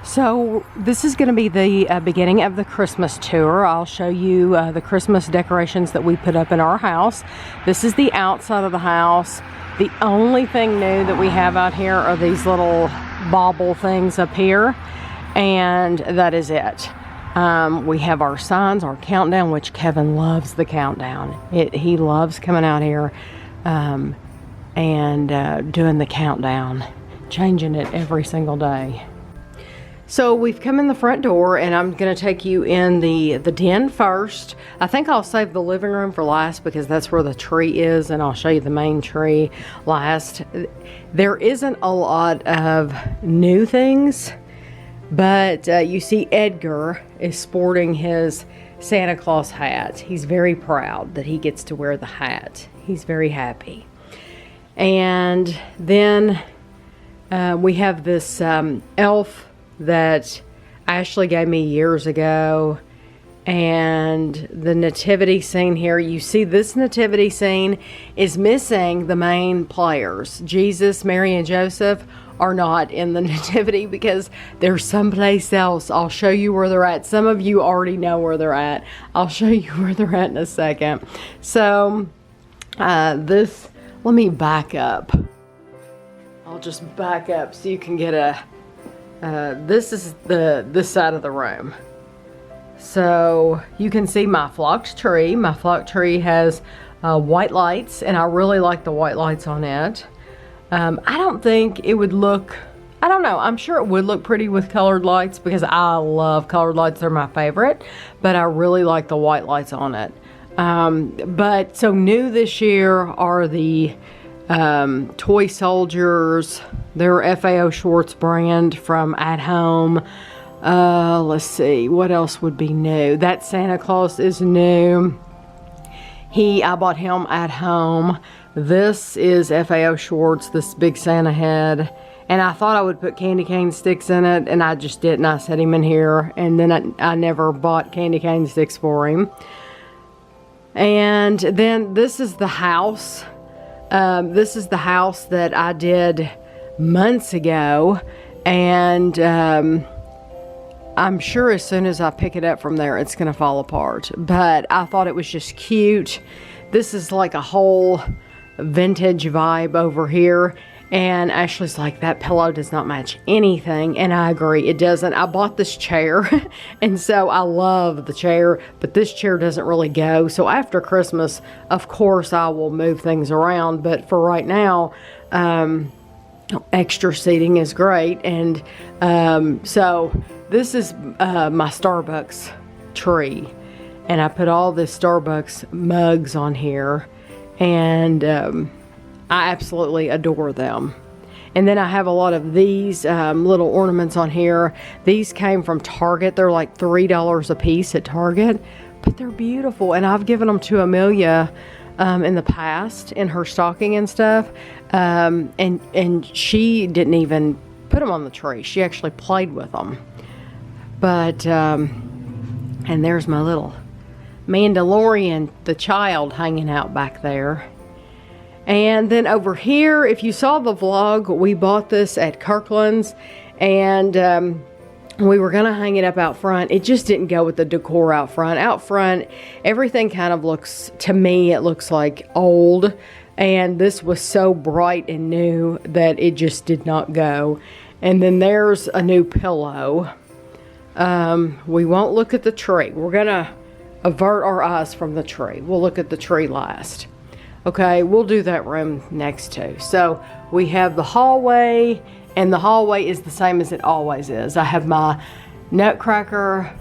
So this is going to be the beginning of the Christmas tour. I'll show you the Christmas decorations that we put up in our house. This is the outside of the house. The only thing new that we have out here are these little bauble things up here, and that is it. We have our signs, our countdown, which Kevin loves the countdown. He loves coming out here and doing the countdown, changing it every single day. So we've come in the front door, and I'm going to take you in the den first. I think I'll save the living room for last because that's where the tree is, and I'll show you the main tree last. There isn't a lot of new things, but you see Edgar is sporting his Santa Claus hat. He's very proud that he gets to wear the hat. He's very happy. And then we have this elf that Ashley gave me years ago, and the nativity scene here, you see this nativity scene is missing the main players. Jesus, Mary, and Joseph are not in the nativity because they're someplace else. I'll show you where they're at. Some of you already know where they're at. I'll show you where they're at in a second. So let me back up. I'll just back up so you can get a this is this side of the room. So you can see my flocked tree. My flocked tree has white lights, and I really like the white lights on it. I don't think it would look, I don't know, I'm sure it would look pretty with colored lights because I love colored lights. They're my favorite, but I really like the white lights on it. But so new this year are the toy soldiers. They're FAO Schwartz brand from At Home. Let's see, what else would be new? That Santa Claus is new. I bought him At Home. This is FAO Schwartz, this big Santa head. And I thought I would put candy cane sticks in it, and I just didn't. I set him in here, and then I never bought candy cane sticks for him. And then this is the house. This is the house that I did months ago, and I'm sure as soon as I pick it up from there, it's going to fall apart. But I thought it was just cute. This is like a whole vintage vibe over here. And Ashley's like, that pillow does not match anything. And I agree, it doesn't. I bought this chair, and so I love the chair, but this chair doesn't really go. So after Christmas, of course, I will move things around. But for right now, extra seating is great. And so this is my Starbucks tree. And I put all the Starbucks mugs on here. And I absolutely adore them. And then I have a lot of these little ornaments on here. These came from Target. They're like $3 a piece at Target, but they're beautiful. And I've given them to Amelia in the past in her stocking and stuff. And she didn't even put them on the tree. She actually played with them. But, and there's my little Mandalorian, the child, hanging out back there. And then over here, if you saw the vlog, we bought this at Kirkland's, and we were going to hang it up out front. It just didn't go with the decor out front. Out front, everything kind of looks, to me, it looks like old. And this was so bright and new that it just did not go. And then there's a new pillow. We won't look at the tree. We're going to avert our eyes from the tree. We'll look at the tree last. Okay, we'll do that room next too. So we have the hallway, and the hallway is the same as it always is. I have my Nutcracker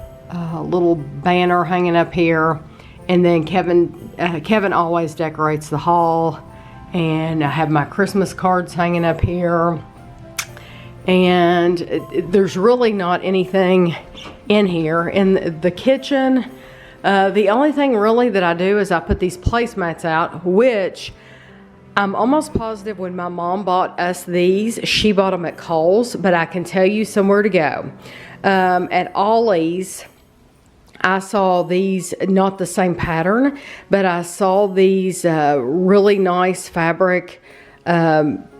little banner hanging up here, and then Kevin always decorates the hall, and I have my Christmas cards hanging up here. And there's really not anything in here. In the kitchen, the only thing really that I do is I put these placemats out, which I'm almost positive when my mom bought us these, she bought them at Kohl's, but I can tell you somewhere to go. At Ollie's, I saw these, not the same pattern, but I saw these really nice fabric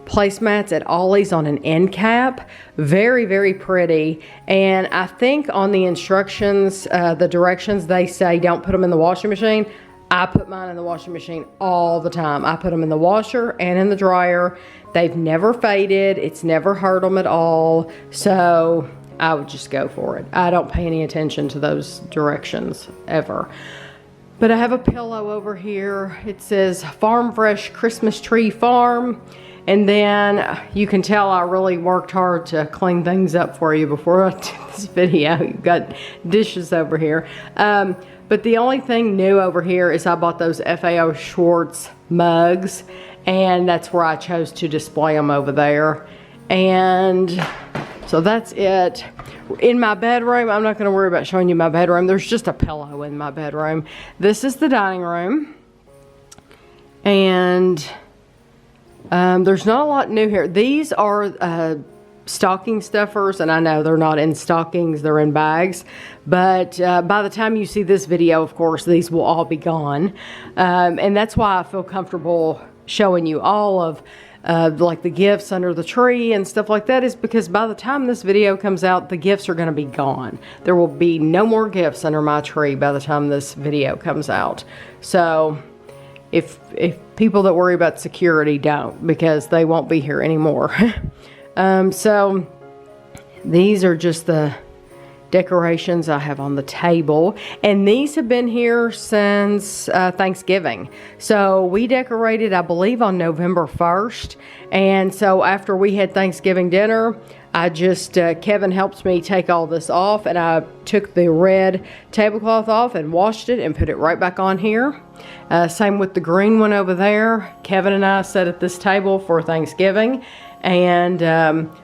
placemats at Ollie's on an end cap. Very, very pretty. And I think on the instructions, the directions, they say don't put them in the washing machine. I put mine in the washing machine all the time. I put them in the washer and in the dryer. They've never faded. It's never hurt them at all. So I would just go for it. I don't pay any attention to those directions ever. But I have a pillow over here. It says Farm Fresh Christmas Tree Farm. And then you can tell I really worked hard to clean things up for you before I did this video. You've got dishes over here. But the only thing new over here is I bought those FAO Schwartz mugs. And that's where I chose to display them over there. And so that's it. In my bedroom, I'm not going to worry about showing you my bedroom. There's just a pillow in my bedroom. This is the dining room. And there's not a lot new here. These are stocking stuffers, and I know they're not in stockings, they're in bags. But by the time you see this video, of course, these will all be gone. And that's why I feel comfortable showing you all of like the gifts under the tree and stuff like that, is because by the time this video comes out, the gifts are going to be gone. There will be no more gifts under my tree by the time this video comes out. So if people that worry about security don't, because they won't be here anymore. So these are just the decorations I have on the table, and these have been here since Thanksgiving. So we decorated, I believe, on November 1st, and so after we had Thanksgiving dinner, I just Kevin helped me take all this off, and I took the red tablecloth off and washed it and put it right back on here. Same with the green one over there. Kevin and I sat at this table for Thanksgiving, and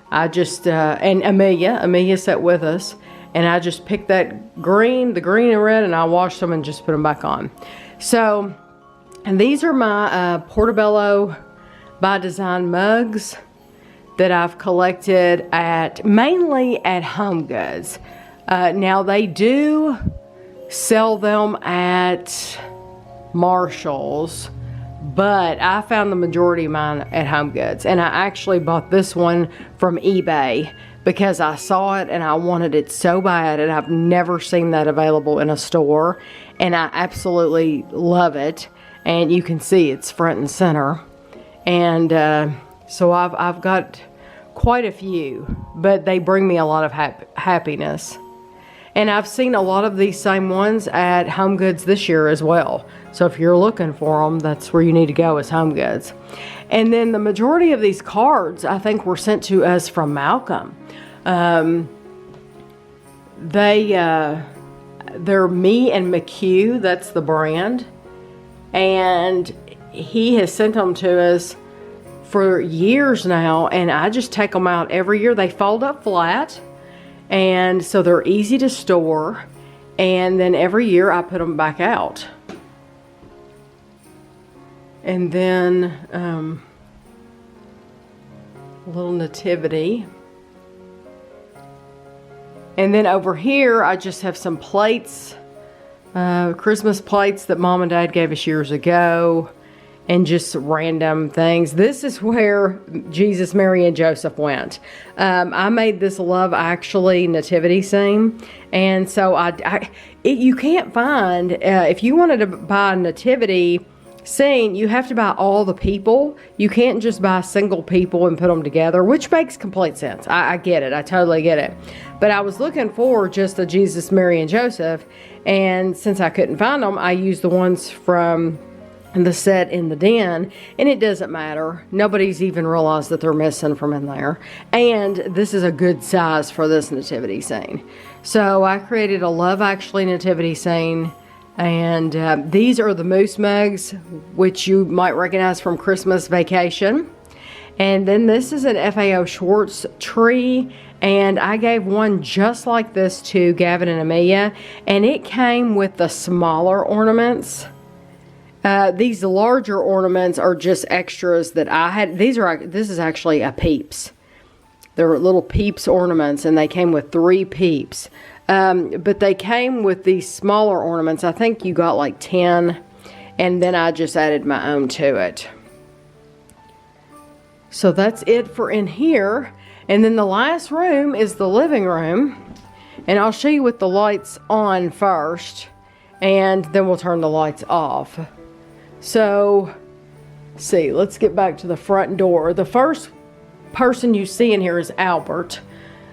I just and Amelia sat with us. And I just picked the green and red, and I washed them and just put them back on. So, and these are my Portobello by Design mugs that I've collected mainly at Home Goods. Now they do sell them at Marshall's, but I found the majority of mine at Home Goods. And I actually bought this one from eBay, because I saw it and I wanted it so bad, and I've never seen that available in a store, and I absolutely love it. And you can see it's front and center, and so I've got quite a few, but they bring me a lot of happiness. And I've seen a lot of these same ones at Home Goods this year as well. So if you're looking for them, that's where you need to go, is Home Goods. And then the majority of these cards, I think, were sent to us from Malcolm. They're Me and MacLeod, that's the brand. And he has sent them to us for years now, and I just take them out every year. They fold up flat, and so they're easy to store, and then every year I put them back out. And then a little nativity. And then over here I just have some plates, Christmas plates that Mom and Dad gave us years ago, and just random things. This is where Jesus, Mary, and Joseph went. I made this Love Actually nativity scene, and so you can't find, if you wanted to buy a nativity scene, you have to buy all the people. You can't just buy single people and put them together, which makes complete sense. I get it. I totally get it. But I was looking for just a Jesus, Mary, and Joseph, and since I couldn't find them, I used the ones from the set in the den, and it doesn't matter. Nobody's even realized that they're missing from in there. And this is a good size for this nativity scene. So I created a Love Actually nativity scene. And these are the moose mugs, which you might recognize from Christmas Vacation. And then this is an FAO Schwartz tree, and I gave one just like this to Gavin and Amelia, and it came with the smaller ornaments. These larger ornaments are just extras that I had. This is actually a Peeps. They're little Peeps ornaments, and they came with 3 Peeps. But they came with these smaller ornaments. I think you got like 10, and then I just added my own to it. So that's it for in here. And then the last room is the living room. And I'll show you with the lights on first, and then we'll turn the lights off. So, see, let's get back to the front door. The first person you see in here is Albert.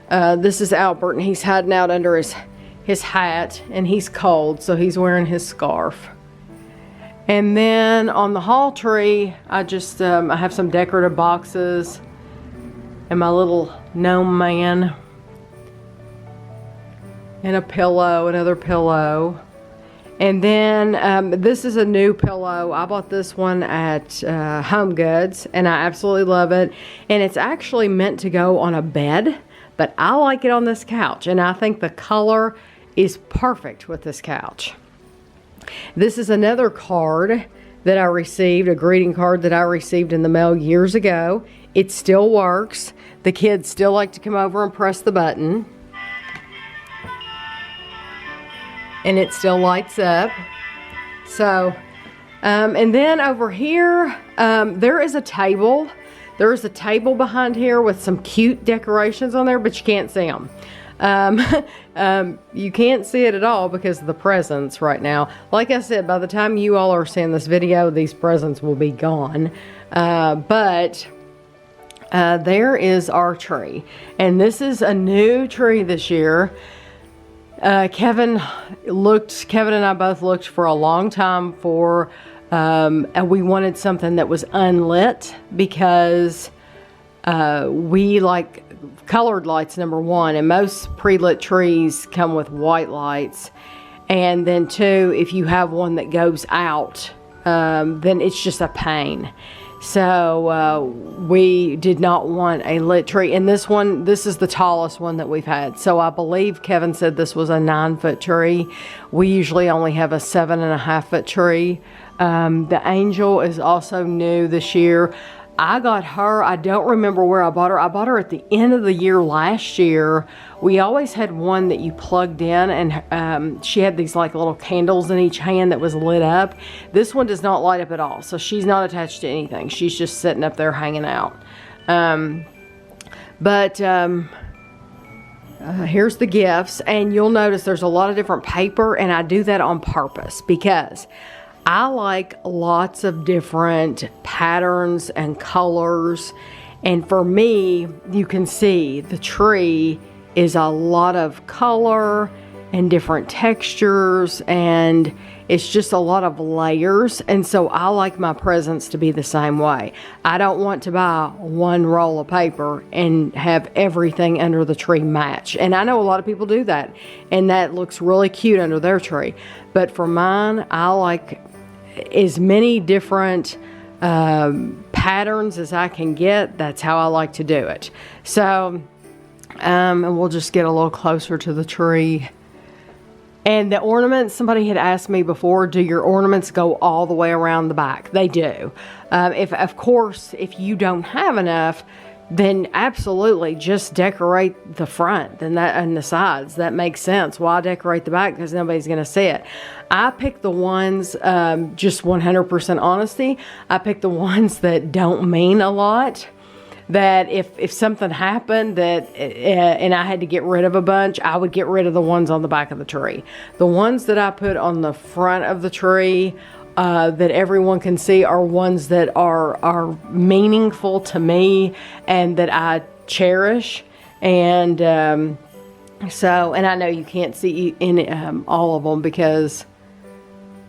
This is Albert, and he's hiding out under his hat, and he's cold, so he's wearing his scarf. And then on the hall tree, I just I have some decorative boxes and my little gnome man and a pillow, another pillow. And then this is a new pillow. I bought this one at Home Goods, and I absolutely love it. And it's actually meant to go on a bed, but I like it on this couch, and I think the color is perfect with this couch. This is another card that I received, a greeting card that I received in the mail years ago. It still works. The kids still like to come over and press the button. And it still lights up. So, and then over here, there is a table. There is a table behind here with some cute decorations on there, but you can't see them. You can't see it at all because of the presents right now. Like I said, by the time you all are seeing this video, these presents will be gone. But there is our tree. And this is a new tree this year. Kevin and I both looked for a long time for, and we wanted something that was unlit because we like colored lights, number one, and most pre-lit trees come with white lights. And then two, if you have one that goes out, then it's just a pain. So we did not want a lit tree. And this is the tallest one that we've had. So I believe Kevin said this was a 9-foot tree. We usually only have a 7.5-foot tree. The angel is also new this year. I got her, I don't remember where I bought her. I bought her at the end of the year last year. We always had one that you plugged in, and she had these like little candles in each hand that was lit up. This one does not light up at all, so she's not attached to anything. She's just sitting up there hanging out. Here's the gifts, and you'll notice there's a lot of different paper, and I do that on purpose because I like lots of different patterns and colors. And for me, you can see the tree is a lot of color and different textures, and it's just a lot of layers. And so I like my presents to be the same way. I don't want to buy one roll of paper and have everything under the tree match. And I know a lot of people do that, and that looks really cute under their tree. But for mine, I like as many different patterns as I can get. That's how I like to do it. So, and we'll just get a little closer to the tree. And the ornaments, somebody had asked me before, do your ornaments go all the way around the back? They do. Of course, if you don't have enough, then absolutely just decorate the front and the sides. That makes sense. Why decorate the back? Because nobody's going to see it. I pick the ones, just 100% honesty, I pick the ones that don't mean a lot. That if something happened that and I had to get rid of a bunch, I would get rid of the ones on the back of the tree. The ones that I put on the front of the tree that everyone can see are ones that are meaningful to me and that I cherish. And so, and I know you can't see in all of them because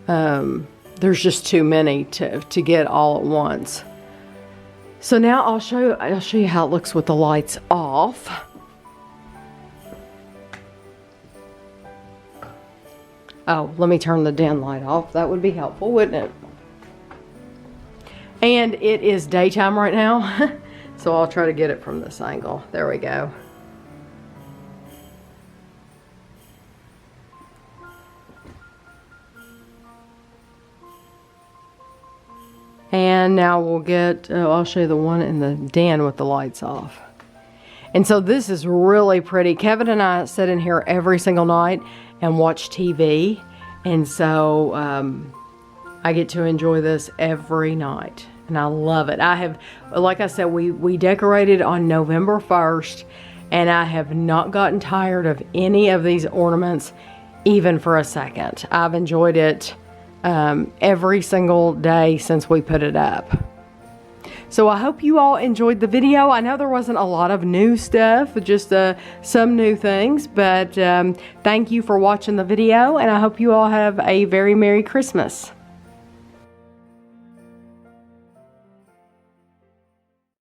there's just too many to get all at once. So now I'll show you how it looks with the lights off. Oh, let me turn the dim light off. That would be helpful, wouldn't it? And it is daytime right now, so I'll try to get it from this angle. There we go. And now we'll get, I'll show you the one in the den with the lights off. And so this is really pretty. Kevin and I sit in here every single night and watch TV. And so I get to enjoy this every night. and I love it. I have, like I said, we decorated on November 1st, and I have not gotten tired of any of these ornaments, even for a second. I've enjoyed it every single day since we put it up. So I hope you all enjoyed the video. I know there wasn't a lot of new stuff, just some new things, but thank you for watching the video, and I hope you all have a very Merry Christmas.